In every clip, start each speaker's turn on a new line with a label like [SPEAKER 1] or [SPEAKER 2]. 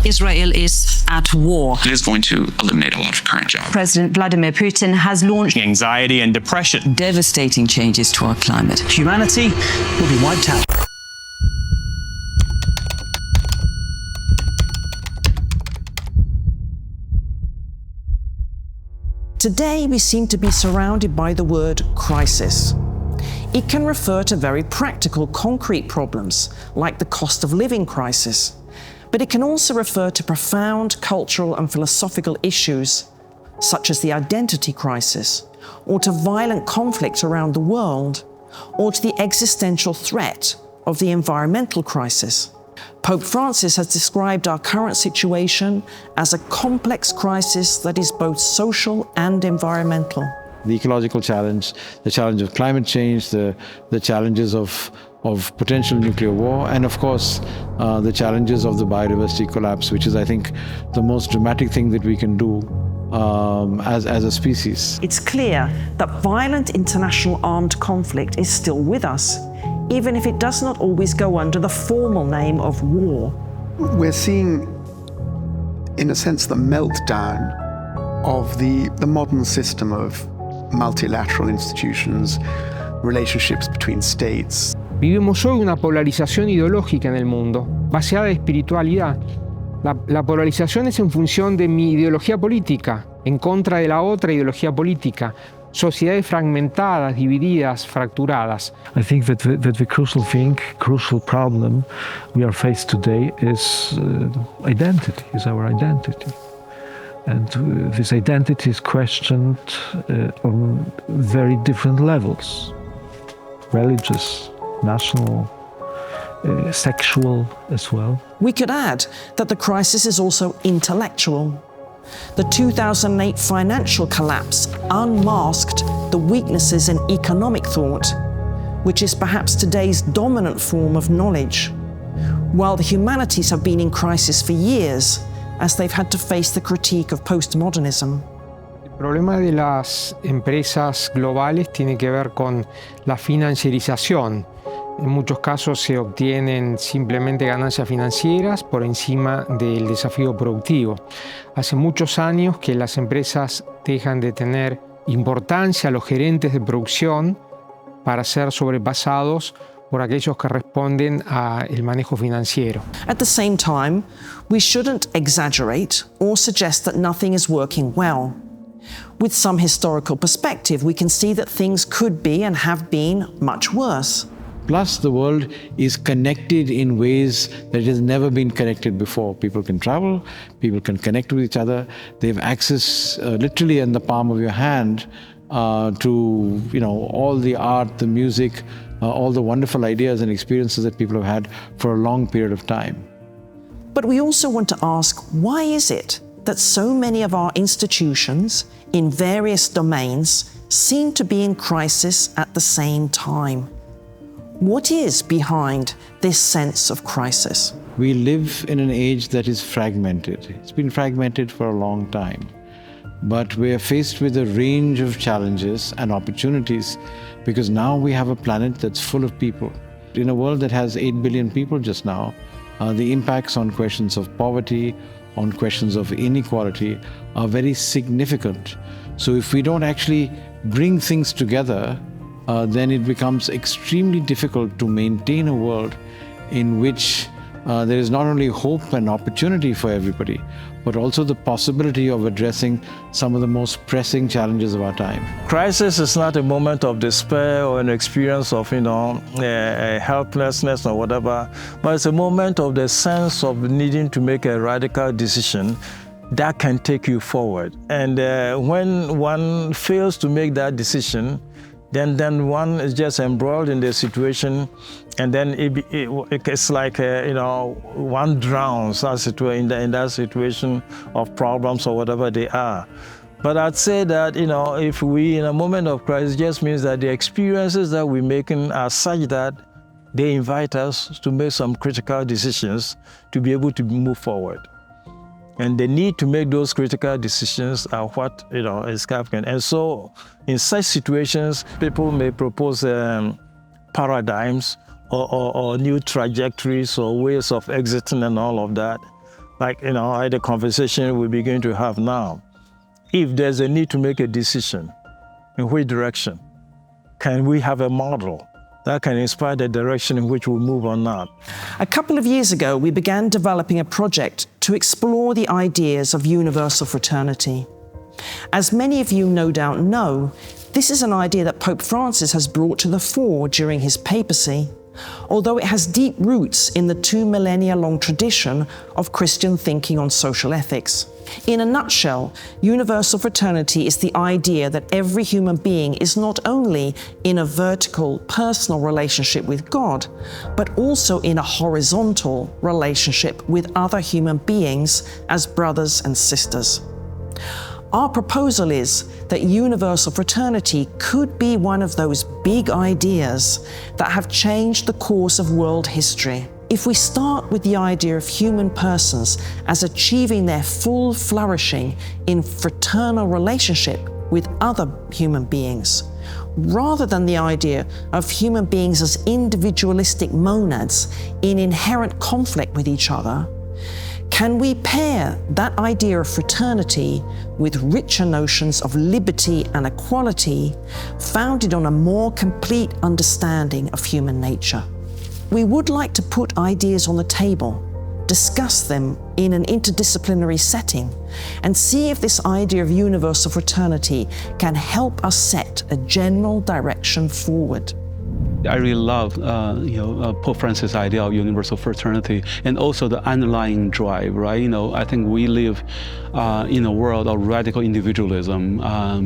[SPEAKER 1] Israel is at war.
[SPEAKER 2] It is going to eliminate a lot of current jobs.
[SPEAKER 1] President Vladimir Putin has launched
[SPEAKER 3] anxiety and depression.
[SPEAKER 1] Devastating changes to our climate.
[SPEAKER 4] Humanity will be wiped out.
[SPEAKER 5] Today, we seem to be surrounded by the word crisis. It can refer to very practical, concrete problems, like the cost of living crisis. But it can also refer to profound cultural and philosophical issues, such as the identity crisis, or to violent conflict around the world, or to the existential threat of the environmental crisis. Pope Francis has described our current situation as a complex crisis that is both social and environmental.
[SPEAKER 6] The ecological challenge, the challenge of climate change, the challenges of potential nuclear war, and of course, the challenges of the biodiversity collapse, which is, I think, the most dramatic thing that we can do as a species.
[SPEAKER 5] It's clear that violent international armed conflict is still with us, even if it does not always go under the formal name of war.
[SPEAKER 7] We're seeing, in a sense, the meltdown of the modern system of multilateral institutions, relationships between states.
[SPEAKER 8] Vivimos hoy una polarización ideológica en el mundo, basada en espiritualidad. La polarización es en función de mi ideología política, en contra de la otra ideología política. Sociedades fragmentadas, divididas, fracturadas.
[SPEAKER 9] I think that the crucial thing, crucial problem we are faced today is identity, is our identity. And this identity is questioned on very different levels. Religious, national, sexual as well.
[SPEAKER 5] We could add that the crisis is also intellectual. The 2008 financial collapse unmasked the weaknesses in economic thought, which is perhaps today's dominant form of knowledge, while the humanities have been in crisis for years as they've had to face the critique of postmodernism.
[SPEAKER 8] El problema de las empresas globales tiene que ver con la financiarización. En muchos casos se obtienen simplemente ganancias financieras por encima del desafío productivo. Hace muchos años que las empresas dejan de tener importancia a los gerentes de producción para ser sobrepasados por aquellos que responden al manejo financiero.
[SPEAKER 5] At the same time, we shouldn't exaggerate or suggest that nothing is working well. With some historical perspective, we can see that things could be and have been much worse.
[SPEAKER 6] Plus, the world is connected in ways that it has never been connected before. People can travel, people can connect with each other. They have access literally in the palm of your hand to all the art, the music, all the wonderful ideas and experiences that people have had for a long period of time.
[SPEAKER 5] But we also want to ask, why is it that so many of our institutions in various domains seem to be in crisis at the same time? What is behind this sense of crisis?
[SPEAKER 6] We live in an age that is fragmented. It's been fragmented for a long time. But we are faced with a range of challenges and opportunities because now we have a planet that's full of people. In a world that has 8 billion people just now, the impacts on questions of poverty, on questions of inequality are very significant. So if we don't actually bring things together, then it becomes extremely difficult to maintain a world in which there is not only hope and opportunity for everybody, but also the possibility of addressing some of the most pressing challenges of our time.
[SPEAKER 10] Crisis is not a moment of despair or an experience of, helplessness or whatever, but it's a moment of the sense of needing to make a radical decision that can take you forward. And when one fails to make that decision, then one is just embroiled in the situation, and then it's like one drowns in that situation of problems or whatever they are. But I'd say that if we in a moment of crisis, just means that the experiences that we're making are such that they invite us to make some critical decisions to be able to move forward. And the need to make those critical decisions are what is Kafkan. And so, in such situations, people may propose paradigms or new trajectories or ways of exiting and all of that. like, the conversation we begin to have now. If there's a need to make a decision, in which direction? Can we have a model that can inspire the direction in which we move or not?
[SPEAKER 5] A couple of years ago, we began developing a project to explore the ideas of universal fraternity. As many of you no doubt know, this is an idea that Pope Francis has brought to the fore during his papacy, although it has deep roots in the 2 millennia-long tradition of Christian thinking on social ethics. In a nutshell, universal fraternity is the idea that every human being is not only in a vertical, personal relationship with God, but also in a horizontal relationship with other human beings as brothers and sisters. Our proposal is that universal fraternity could be one of those big ideas that have changed the course of world history. If we start with the idea of human persons as achieving their full flourishing in fraternal relationship with other human beings, rather than the idea of human beings as individualistic monads in inherent conflict with each other, can we pair that idea of fraternity with richer notions of liberty and equality founded on a more complete understanding of human nature? We would like to put ideas on the table, discuss them in an interdisciplinary setting, and see if this idea of universal fraternity can help us set a general direction forward.
[SPEAKER 3] I really love, Pope Francis' idea of universal fraternity and also the underlying drive, right? I think we live in a world of radical individualism,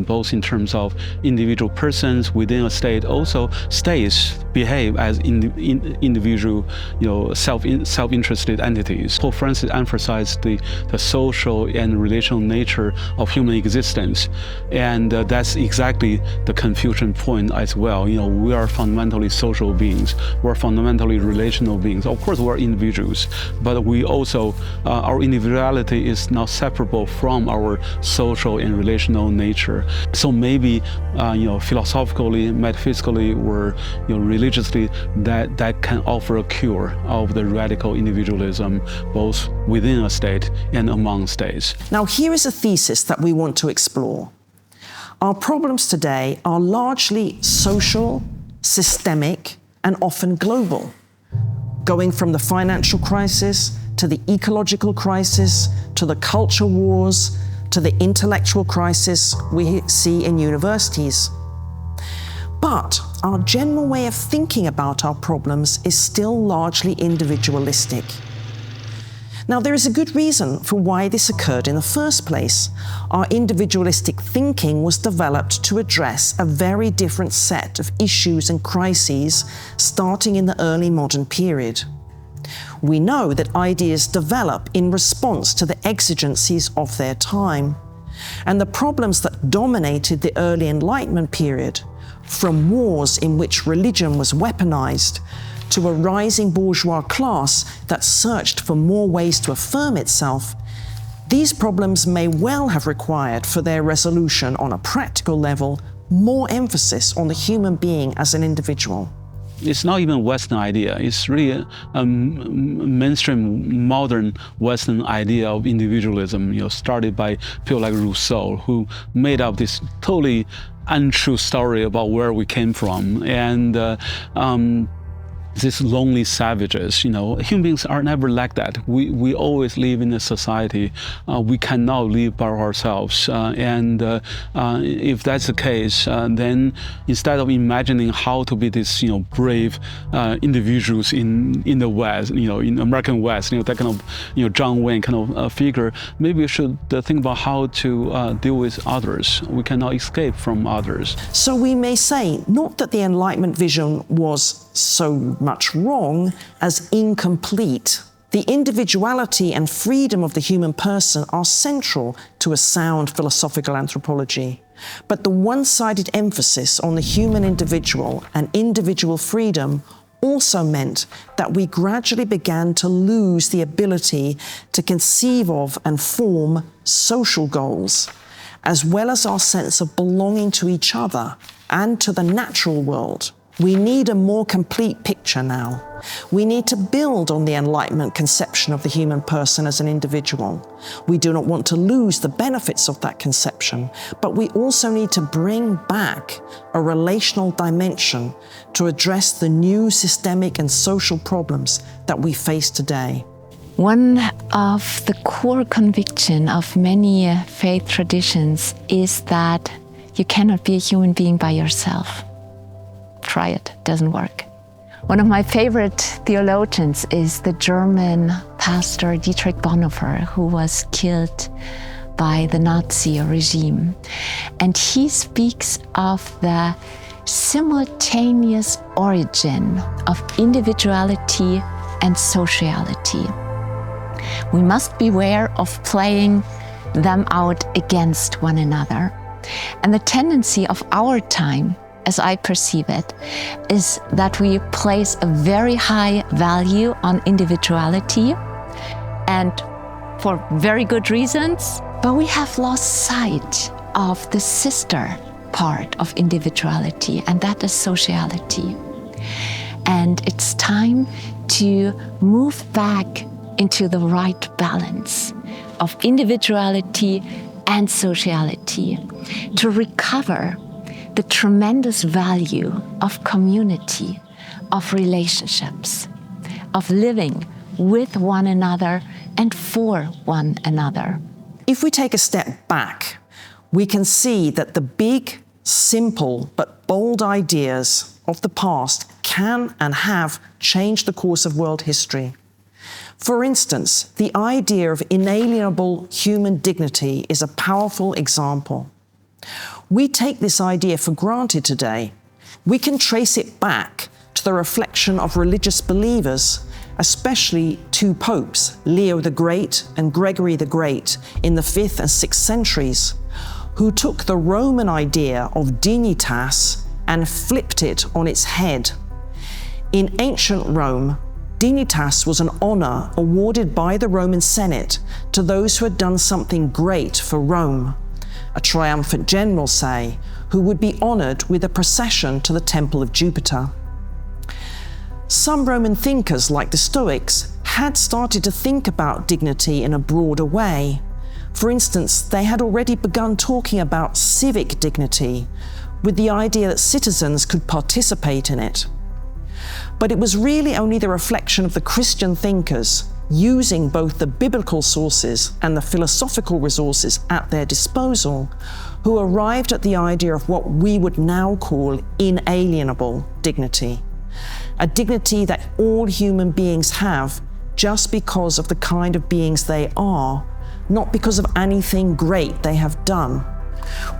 [SPEAKER 3] both in terms of individual persons within a state, also states behave as individual, self-interested entities. Pope Francis emphasized the social and relational nature of human existence, and that's exactly the confusion point as well. We are fundamentally social beings. We're fundamentally relational beings. Of course, we're individuals, but we also, our individuality is not separable from our social and relational nature. So maybe, philosophically, metaphysically, or religiously, that can offer a cure of the radical individualism, both within a state and among states.
[SPEAKER 5] Now, here is a thesis that we want to explore. Our problems today are largely social, systemic, and often global, going from the financial crisis to the ecological crisis, to the culture wars, to the intellectual crisis we see in universities. But our general way of thinking about our problems is still largely individualistic. Now, there is a good reason for why this occurred in the first place. Our individualistic thinking was developed to address a very different set of issues and crises starting in the early modern period. We know that ideas develop in response to the exigencies of their time, and the problems that dominated the early Enlightenment period, from wars in which religion was weaponized, to a rising bourgeois class that searched for more ways to affirm itself, these problems may well have required for their resolution on a practical level more emphasis on the human being as an individual.
[SPEAKER 3] It's not even a Western idea. It's really a mainstream, modern Western idea of individualism, started by people like Rousseau, who made up this totally untrue story about where we came from. And these lonely savages, human beings are never like that. We always live in a society. We cannot live by ourselves. And if that's the case, then instead of imagining how to be this, brave individuals in the West, in American West, that kind of, John Wayne kind of figure, maybe we should think about how to deal with others. We cannot escape from others.
[SPEAKER 5] So we may say, not that the Enlightenment vision was so much wrong as incomplete. The individuality and freedom of the human person are central to a sound philosophical anthropology. But the one-sided emphasis on the human individual and individual freedom also meant that we gradually began to lose the ability to conceive of and form social goals, as well as our sense of belonging to each other and to the natural world. We need a more complete picture now. We need to build on the Enlightenment conception of the human person as an individual. We do not want to lose the benefits of that conception, but we also need to bring back a relational dimension to address the new systemic and social problems that we face today.
[SPEAKER 11] One of the core convictions of many faith traditions is that you cannot be a human being by yourself. Try it, doesn't work. One of my favorite theologians is the German pastor Dietrich Bonhoeffer, who was killed by the Nazi regime. And he speaks of the simultaneous origin of individuality and sociality. We must beware of playing them out against one another. And the tendency of our time, as I perceive it, is that we place a very high value on individuality, and for very good reasons, but we have lost sight of the sister part of individuality, and that is sociality. And it's time to move back into the right balance of individuality and sociality, to recover the tremendous value of community, of relationships, of living with one another and for one another.
[SPEAKER 5] If we take a step back, we can see that the big, simple, but bold ideas of the past can and have changed the course of world history. For instance, the idea of inalienable human dignity is a powerful example. We take this idea for granted today. We can trace it back to the reflection of religious believers, especially two popes, Leo the Great and Gregory the Great, in the 5th and 6th centuries, who took the Roman idea of dignitas and flipped it on its head. In ancient Rome, dignitas was an honor awarded by the Roman Senate to those who had done something great for Rome. A triumphant general, say, who would be honored with a procession to the Temple of Jupiter. Some Roman thinkers, like the Stoics, had started to think about dignity in a broader way. For instance, they had already begun talking about civic dignity, with the idea that citizens could participate in it. But it was really only the reflection of the Christian thinkers, using both the biblical sources and the philosophical resources at their disposal, who arrived at the idea of what we would now call inalienable dignity. A dignity that all human beings have just because of the kind of beings they are, not because of anything great they have done.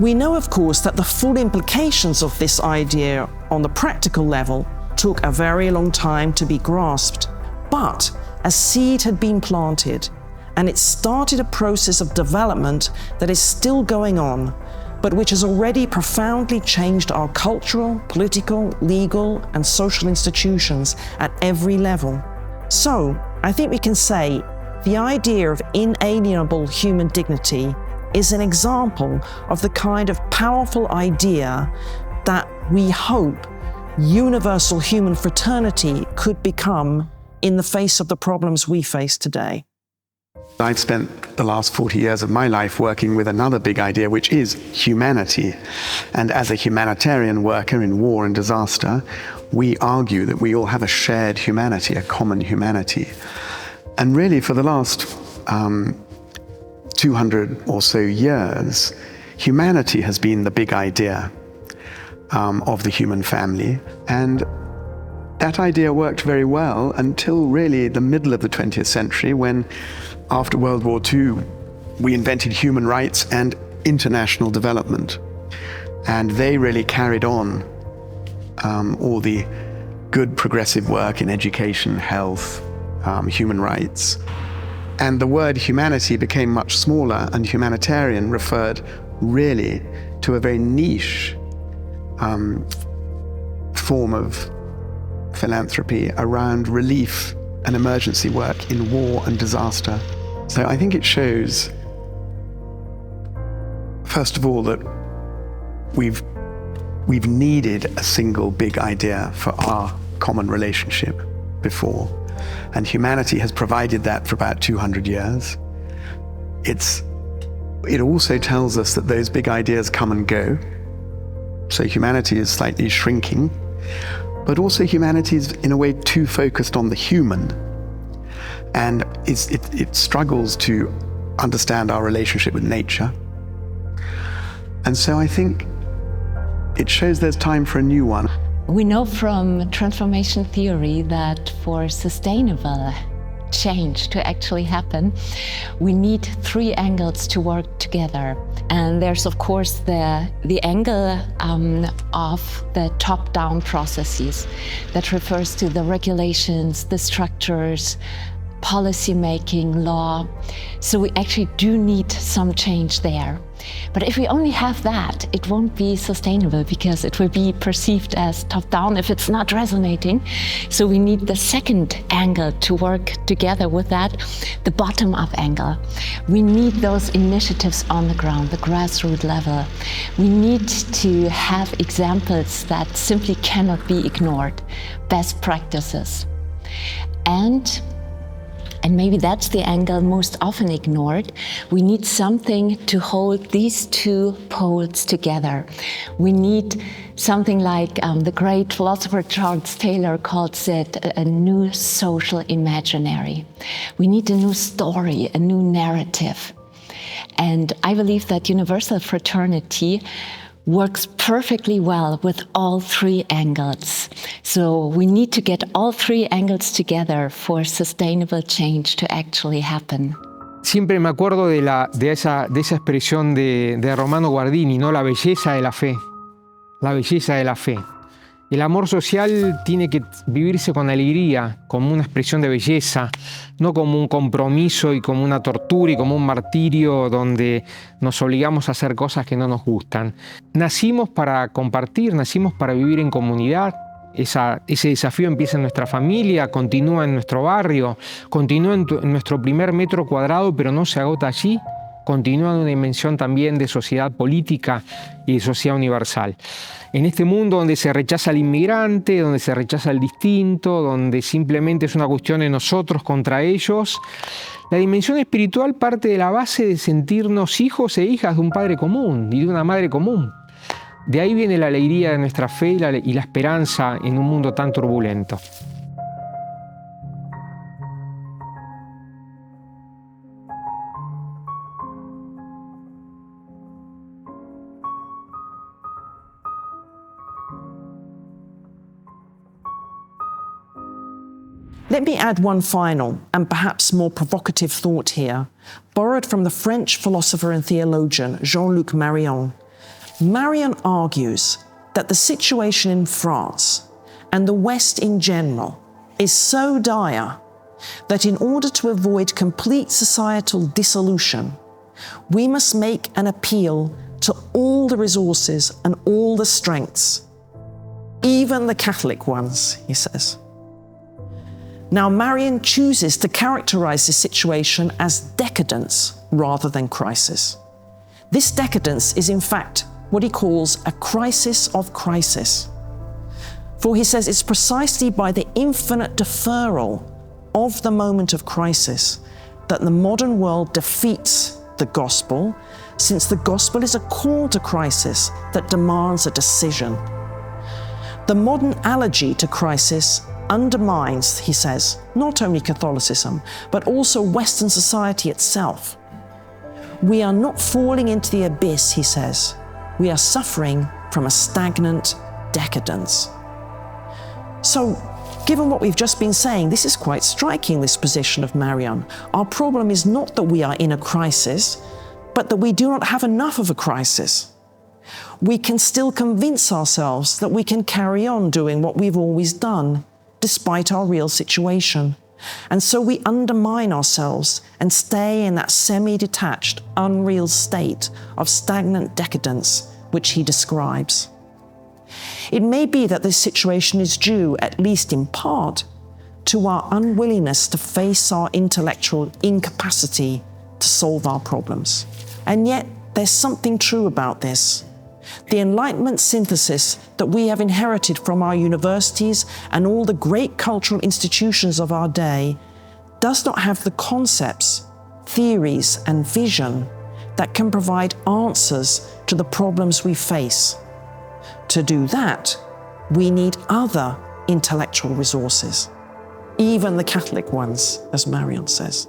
[SPEAKER 5] We know, of course, that the full implications of this idea on the practical level took a very long time to be grasped. But a seed had been planted, and it started a process of development that is still going on, but which has already profoundly changed our cultural, political, legal, and social institutions at every level. So, I think we can say the idea of inalienable human dignity is an example of the kind of powerful idea that we hope universal human fraternity could become in the face of the problems we face today.
[SPEAKER 7] I've spent the last 40 years of my life working with another big idea, which is humanity. And as a humanitarian worker in war and disaster, we argue that we all have a shared humanity, a common humanity. And really, for the last 200 or so years, humanity has been the big idea of the human family. And that idea worked very well until really the middle of the 20th century, when after World War II, we invented human rights and international development. And they really carried on all the good progressive work in education, health, human rights. And the word humanity became much smaller, and humanitarian referred really to a very niche form of philanthropy around relief and emergency work in war and disaster. So I think it shows, first of all, that we've we've needed a single big idea for our common relationship before. And humanity has provided that for about 200 years. It also tells us that those big ideas come and go. So humanity is slightly shrinking, but also humanity is in a way too focused on the human. And it struggles to understand our relationship with nature. And so I think it shows there's time for a new one.
[SPEAKER 11] We know from transformation theory that for sustainable change to actually happen, we need three angles to work together. And there's of course the angle of the top-down processes that refers to the regulations, the structures, policy making, law. So we actually do need some change there. But if we only have that, it won't be sustainable because it will be perceived as top-down if it's not resonating. So we need the second angle to work together with that, the bottom-up angle. We need those initiatives on the ground, the grassroots level. We need to have examples that simply cannot be ignored, best practices. And maybe that's the angle most often ignored. We need something to hold these two poles together. We need something like the great philosopher Charles Taylor calls it a new social imaginary. We need a new story, a new narrative. And I believe that Universal Fraternity works perfectly well with all three angles. So we need to get all three angles together for sustainable change to actually happen.
[SPEAKER 8] Siempre me acuerdo de esa expresión de Romano Guardini, ¿no? La belleza de la fe. La belleza de la fe. El amor social tiene que vivirse con alegría, como una expresión de belleza, no como un compromiso y como una tortura y como un martirio donde nos obligamos a hacer cosas que no nos gustan. Nacimos para compartir, nacimos para vivir en comunidad. Ese desafío empieza en nuestra familia, continúa en nuestro barrio, continúa en nuestro primer metro cuadrado, pero no se agota allí. Continúa en una dimensión también de sociedad política y de sociedad universal. En este mundo donde se rechaza al inmigrante, donde se rechaza al distinto, donde simplemente es una cuestión de nosotros contra ellos, la dimensión espiritual parte de la base de sentirnos hijos e hijas de un padre común y de una madre común. De ahí viene la alegría de nuestra fe y la esperanza en un mundo tan turbulento.
[SPEAKER 5] Let me add one final and perhaps more provocative thought here, borrowed from the French philosopher and theologian Jean-Luc Marion. Marion argues that the situation in France and the West in general is so dire that in order to avoid complete societal dissolution, we must make an appeal to all the resources and all the strengths, even the Catholic ones, he says. Now, Marion chooses to characterize this situation as decadence rather than crisis. This decadence is in fact what he calls a crisis of crisis. For he says it's precisely by the infinite deferral of the moment of crisis that the modern world defeats the gospel, since the gospel is a call to crisis that demands a decision. The modern allergy to crisis undermines, he says, not only Catholicism, but also Western society itself. We are not falling into the abyss, he says. We are suffering from a stagnant decadence. So, given what we've just been saying, this is quite striking, this position of Marion. Our problem is not that we are in a crisis, but that we do not have enough of a crisis. We can still convince ourselves that we can carry on doing what we've always done, despite our real situation. And so we undermine ourselves and stay in that semi-detached, unreal state of stagnant decadence which he describes. It may be that this situation is due, at least in part, to our unwillingness to face our intellectual incapacity to solve our problems. And yet, there's something true about this. The Enlightenment synthesis that we have inherited from our universities and all the great cultural institutions of our day does not have the concepts, theories, and vision that can provide answers to the problems we face. To do that, we need other intellectual resources, even the Catholic ones, as Marion says.